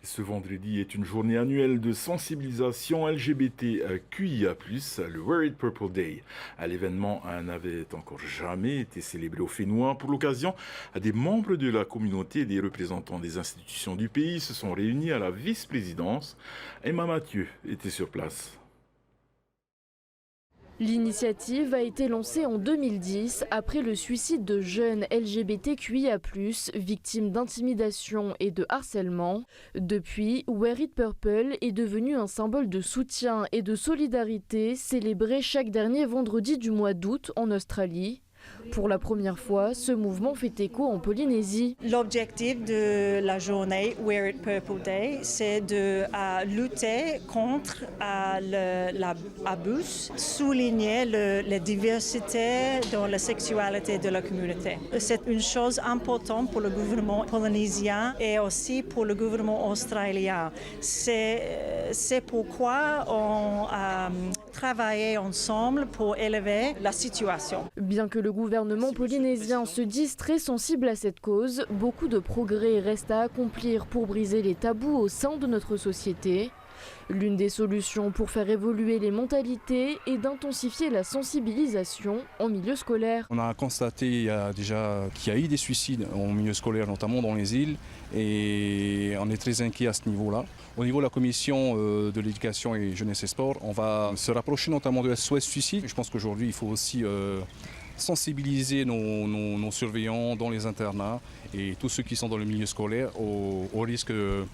Ce vendredi est une journée annuelle de sensibilisation LGBTQIA+, le Wear It Purple Day. L'événement n'avait encore jamais été célébré au Fénois. Pour l'occasion, des membres de la communauté et des représentants des institutions du pays se sont réunis à la vice-présidence. Emma Mathieu était sur place. L'initiative a été lancée en 2010 après le suicide de jeunes LGBTQIA+, victimes d'intimidation et de harcèlement. Depuis, Wear It Purple est devenu un symbole de soutien et de solidarité célébré chaque dernier vendredi du mois d'août en Australie. Pour la première fois, ce mouvement fait écho en Polynésie. L'objectif de la journée Wear It Purple Day, c'est de lutter contre l'abus, souligner la diversité dans la sexualité de la communauté. C'est une chose importante pour le gouvernement polynésien et aussi pour le gouvernement australien. C'est pourquoi on a travaillé ensemble pour élever la situation. Bien que le gouvernement polynésien se dise très sensible à cette cause, beaucoup de progrès restent à accomplir pour briser les tabous au sein de notre société. L'une des solutions pour faire évoluer les mentalités est d'intensifier la sensibilisation en milieu scolaire. On a constaté déjà qu'il y a eu des suicides en milieu scolaire, notamment dans les îles, et on est très inquiet à ce niveau-là. Au niveau de la commission de l'éducation et jeunesse et sport, on va se rapprocher notamment de SOS Suicide. Je pense qu'aujourd'hui, il faut aussi sensibiliser nos surveillants dans les internats et tous ceux qui sont dans le milieu scolaire au risque de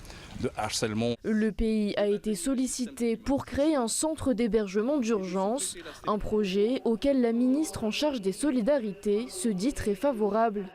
harcèlement. Le pays a été sollicité pour créer un centre d'hébergement d'urgence, un projet auquel la ministre en charge des solidarités se dit très favorable.